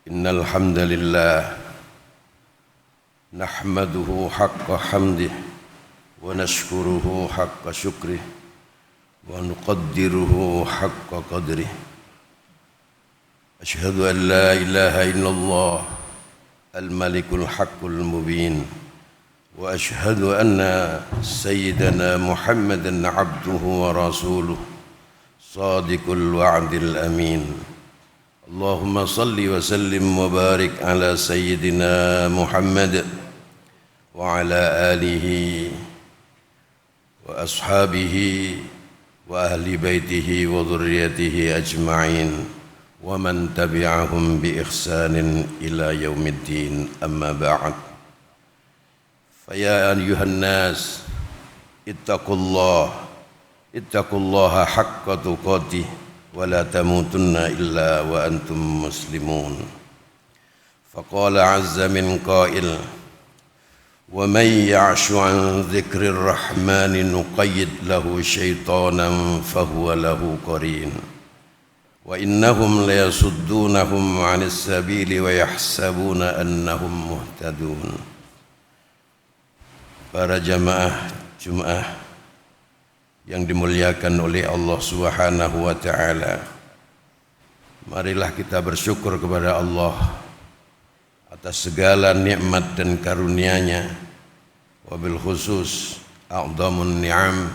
Innal hamdalillah nahmaduhu haqqa hamdih wa nashkuruhu haqqa syukrih wa nuqaddiruhu haqqa qadrih. Ashhadu an la ilaha illallah al-malikul haqqul mubin wa ashhadu anna sayyidana Muhammadan abduhu wa rasuluh sadiqul wa'dil amin. Allahumma salli wa sallim wa barik ala sayyidina Muhammad wa ala alihi wa ashabihi wa ahli baitihi wa dhurriyyatihi ajma'in wa man tabi'ahum bi ihsanin ila yaumiddin, amma ba'd. Faya ayyuhan nas ittaqullaha haqqa tuqatih wa la tamutunna illa wa antum muslimun. Faqala azza min qail wa man ya'shu an dzikrir rahmani nuqayyid lahu syaitanan fahuwa lahu qarin wa innahum la yasuddunahum 'anis sabili wa yahsabuna annahum muhtadun. Para jamaah Jumat yang dimuliakan oleh Allah Subhanahu wa ta'ala, marilah kita bersyukur kepada Allah atas segala nikmat dan karunia-Nya, wabil khusus a'dhamun ni'am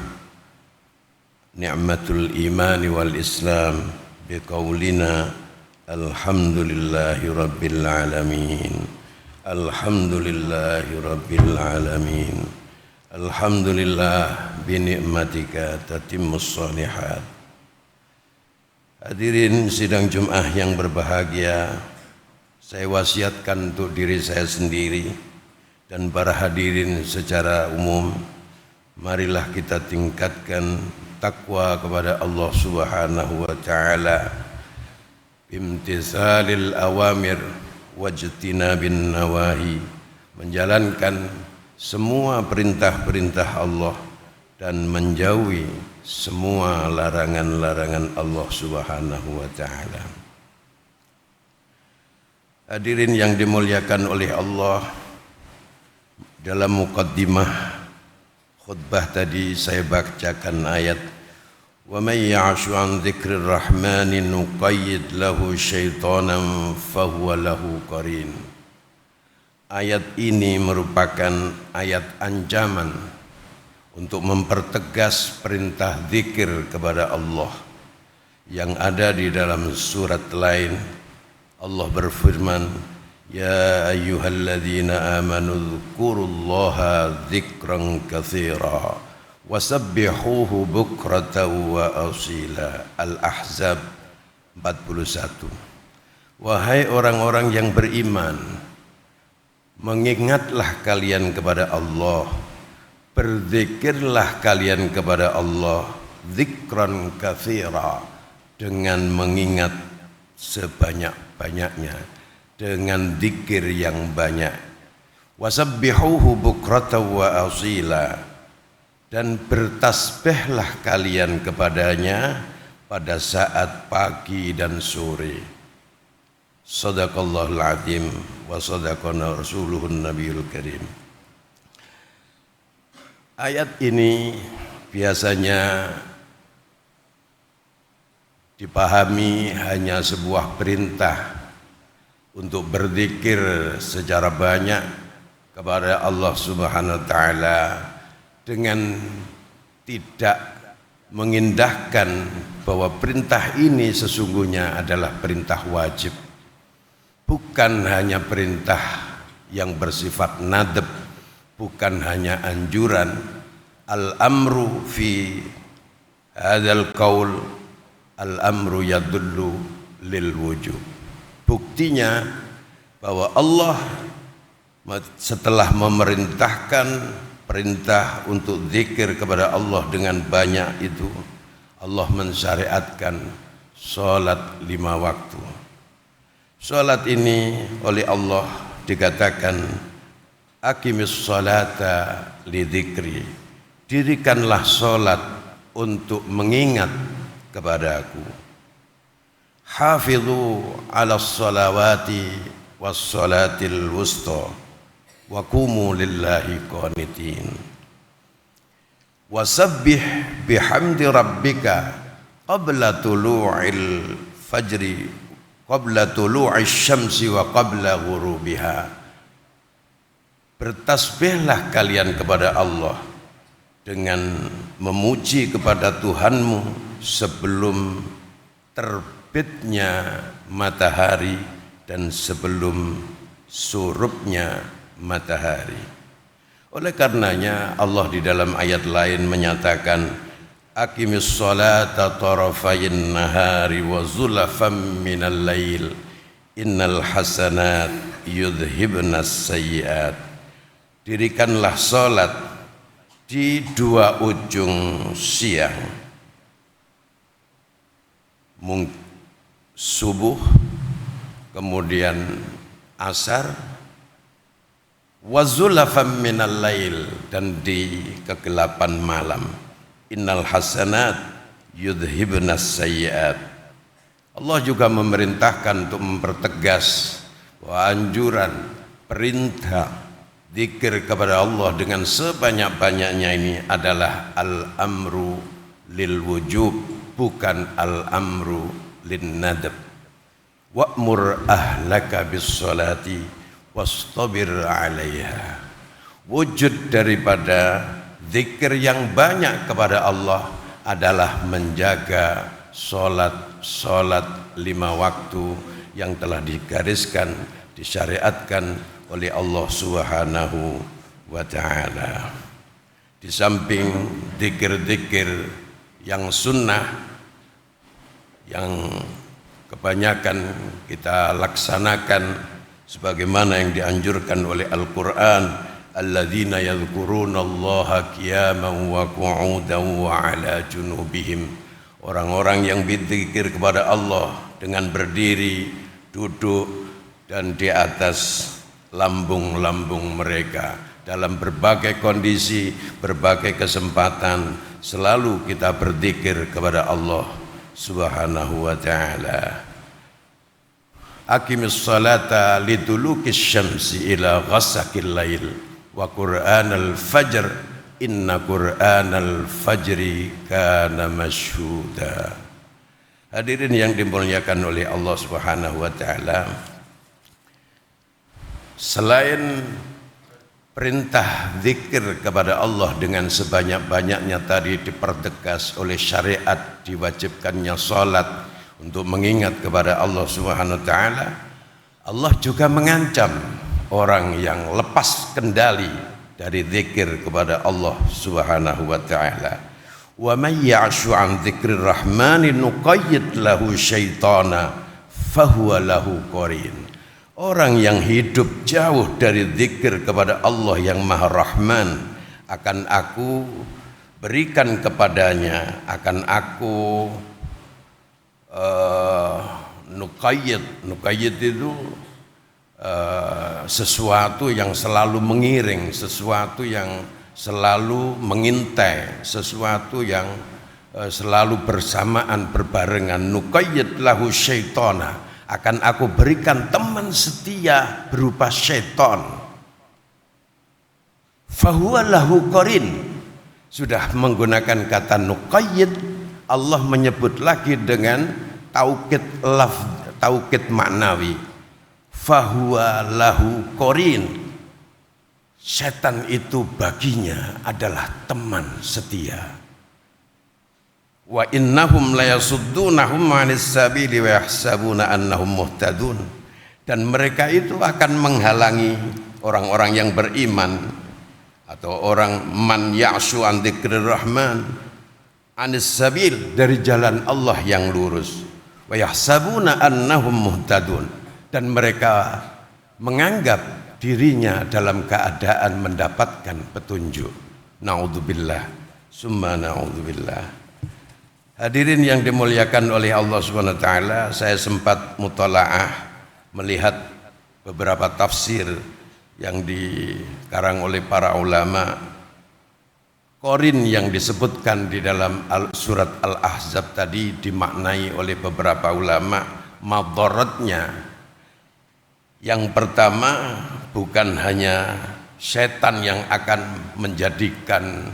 ni'matul imani wal islam biqaulina alhamdulillahi rabbil alamin, alhamdulillahi rabbil alamin, alhamdulillah binikmatika tatimmus shalihat. Hadirin sidang Jumat yang berbahagia, saya wasiatkan untuk diri saya sendiri dan para hadirin secara umum, marilah kita tingkatkan takwa kepada Allah Subhanahu wa ta'ala, bimtithalil awamir wajtinabin nawahi, menjalankan semua perintah-perintah Allah dan menjauhi semua larangan-larangan Allah Subhanahu wa ta'ala. Hadirin yang dimuliakan oleh Allah, dalam muqaddimah khutbah tadi saya bacakan ayat wa may ya'shu an dzikrir rahmani nuqayyid lahu syaitanan fahuwa lahu qarin. Ayat ini merupakan ayat ancaman untuk mempertegas perintah zikir kepada Allah yang ada di dalam surat lain. Allah berfirman, ya ayyuhalladzina amanu dzkurullaha dzikran katsira wasabbihuhu bukratan wa asila. Al-Ahzab 41. Wahai orang-orang yang beriman, mengingatlah kalian kepada Allah, berzikirlah kalian kepada Allah zikran katsira, dengan mengingat sebanyak-banyaknya, dengan zikir yang banyak. Wasabbihuhu bukratan wa asila, dan bertasbihlah kalian kepadanya pada saat pagi dan sore. Sadaqallahul azim wa sadaqana rasuluhun nabiyul karim. Ayat ini biasanya dipahami hanya sebuah perintah untuk berzikir secara banyak kepada Allah Subhanahu wa ta'ala, dengan tidak mengindahkan bahwa perintah ini sesungguhnya adalah perintah wajib. Bukan hanya perintah yang bersifat nadab, bukan hanya anjuran. Al-amru fi hadzal qaul, al-amru yadullu lil wujub. Buktinya bahwa Allah setelah memerintahkan perintah untuk zikir kepada Allah dengan banyak itu, Allah mensyariatkan salat 5 waktu. Salat ini oleh Allah dikatakan aqimis salata li dzikri, dirikanlah salat untuk mengingat kepada aku. Hafidhu ala salawati was salatil wusta wa qumu lillahi qanitin. Wasabbih bihamdi rabbika qabla tulu'il fajri qabla tulu'is syamsi wa qabla ghurubiha. Bertasbihlah kalian kepada Allah dengan memuji kepada Tuhanmu sebelum terbitnya matahari dan sebelum surupnya matahari. Oleh karenanya Allah di dalam ayat lain menyatakan aqimis sholata tarafayin nahari wa zulafam minal lail innal hasanat yudhibnas sayyiat. Dirikanlah salat di dua ujung siang, subuh kemudian asar, wa zulafam minal lail, dan di kegelapan malam. Innal hasanat yudhibnas sayyiat. Allah juga memerintahkan untuk mempertegas bahwa anjuran perintah zikir kepada Allah dengan sebanyak-banyaknya ini adalah al-amru lil wujub, bukan al-amru lin nadab. Wa'mur ahlaka bis salati wastabir 'alaiha. Wujud daripada zikir yang banyak kepada Allah adalah menjaga salat 5 waktu yang telah digariskan, disyariatkan oleh Allah Subhanahu wa ta'ala. Di samping zikir-zikir yang sunnah yang kebanyakan kita laksanakan sebagaimana yang dianjurkan oleh Al-Qur'an, alladzina yadhkurunallaha qiyaman wa qu'udan wa 'ala junubihim. Orang-orang yang berzikir kepada Allah dengan berdiri, duduk, dan di atas lambung-lambung mereka. Dalam berbagai kondisi, berbagai kesempatan, selalu kita berzikir kepada Allah Subhanahu wa ta'ala. Aqimis salata lidulukis syamsi ila ghasaqil lail wa qur'anal fajr inna qur'anal fajri kana masyhuda. Hadirin yang dimuliakan oleh Allah Subhanahu wa ta'ala, selain perintah zikir kepada Allah dengan sebanyak-banyaknya tadi dipertegas oleh syariat, diwajibkannya salat untuk mengingat kepada Allah Subhanahu wa ta'ala, Allah juga mengancam orang yang lepas kendali dari zikir kepada Allah Subhanahu wa ta'ala. Wa may ya'shu 'an dzikrir rahmani nuqayyid lahu syaitana fahuwa lahu qarin. Orang yang hidup jauh dari zikir kepada Allah yang Maha Rahman, akan aku berikan kepadanya, akan aku nuqayyid itu sesuatu yang selalu mengiring, sesuatu yang selalu mengintai, sesuatu yang selalu bersamaan, berbarengan. Nuqayyid lahu syaitana, akan aku berikan teman setia berupa syaitan. Fahuwa lahu qarin. Sudah menggunakan kata nuqayyid, Allah menyebut lagi dengan taukid lafz, taukid maknawi. Fahuwa lahu qarin. Setan itu baginya adalah teman setia. Wa innahum la yasuddunahum 'anis sabili wa yahsabuna annahum muhtadun. Dan mereka itu akan menghalangi orang-orang yang beriman atau orang man ya'shu an dzikrir rahman 'anis sabil, dari jalan Allah yang lurus. Wa yahsabuna annahum muhtadun, dan mereka menganggap dirinya dalam keadaan mendapatkan petunjuk. Naudzubillah, summa naudzubillah. Hadirin yang dimuliakan oleh Allah Subhanahu wa ta'ala, saya sempat mutalaah melihat beberapa tafsir yang dikarang oleh para ulama. Qarin yang disebutkan di dalam surat Al-Ahzab tadi dimaknai oleh beberapa ulama madaratnya. Yang pertama, bukan hanya setan yang akan menjadikan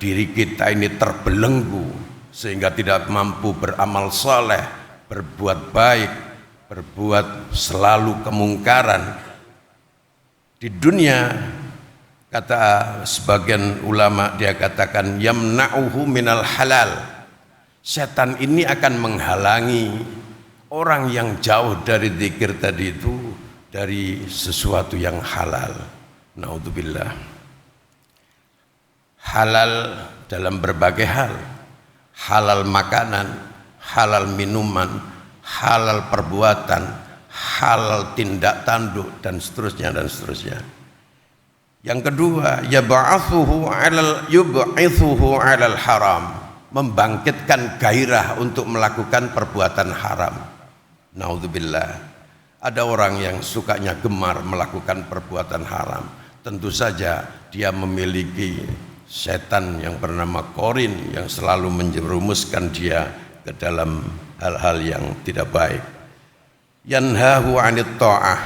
diri kita ini terbelenggu sehingga tidak mampu beramal saleh, berbuat baik, berbuat selalu kemungkaran. Di dunia, kata sebagian ulama, dia katakan yamna'uhu minal halal. Setan ini akan menghalangi orang yang jauh dari zikir tadi itu dari sesuatu yang halal. Naudzubillah. Halal dalam berbagai hal. Halal makanan, halal minuman, halal perbuatan, halal tindak tanduk, dan seterusnya dan seterusnya. Yang kedua, yub'ithuhu 'alal haram, membangkitkan gairah untuk melakukan perbuatan haram. Naudzubillah. Ada orang yang sukanya gemar melakukan perbuatan haram. Tentu saja dia memiliki setan yang bernama korin yang selalu menjerumuskan dia ke dalam hal-hal yang tidak baik. Yanhahu 'anit ta'ah,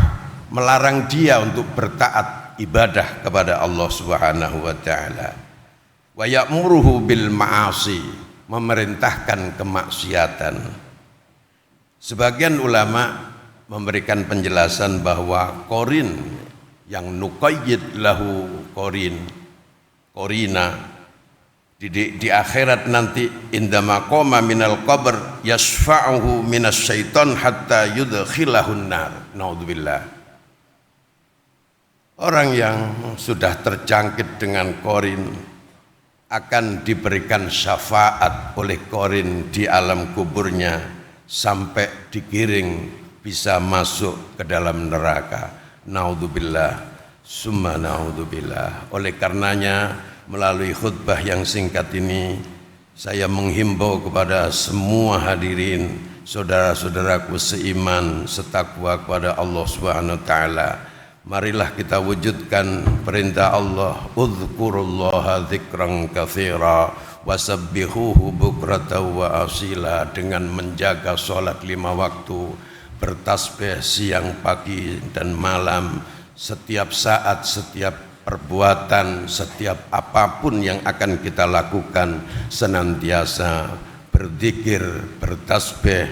melarang dia untuk bertaat ibadah kepada Allah Subhanahu wa taala. Wa ya'muruhu bil ma'asi, memerintahkan kemaksiatan. Sebagian ulama memberikan penjelasan bahwa korin yang nuqayyid lahu korina di akhirat nanti indama qoma minal qabr yasfa'uhu minas syaitan hatta yudkhilahun nar. Naudzubillah. Orang yang sudah terjangkit dengan korin akan diberikan syafaat oleh korin di alam kuburnya sampai digiring bisa masuk ke dalam neraka. Naudzubillah. Summa naudzubillah. Oleh karenanya, melalui khutbah yang singkat ini, saya menghimbau kepada semua hadirin, saudara-saudaraku seiman, setakwa kepada Allah Subhanahu wa taala. Marilah kita wujudkan perintah Allah, udzkurullaha dzikran katsira wasabbihuhu bukratan wa asila, dengan menjaga salat 5 waktu, bertasbih siang, pagi dan malam, setiap saat, setiap perbuatan, setiap apapun yang akan kita lakukan, senantiasa berzikir, bertasbih,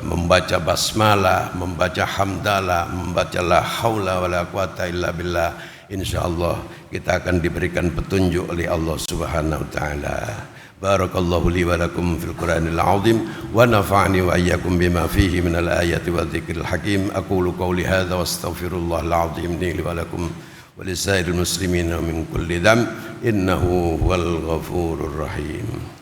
membaca basmalah, membaca hamdalah, membaca la haula wala quwata illa billah. Insyaallah kita akan diberikan petunjuk oleh Allah Subhanahu wa taala. Barakallahu li wa lakum fil Qur'anil azim wa nafa'ani wa iyyakum bima fihi minal ayati wa dzikril hakim. Aqulu qawli hadza wa astaghfirullahal azim li wa lakum wa lisairil muslimina min kulli dhanb innahu huwal ghafurur rahim.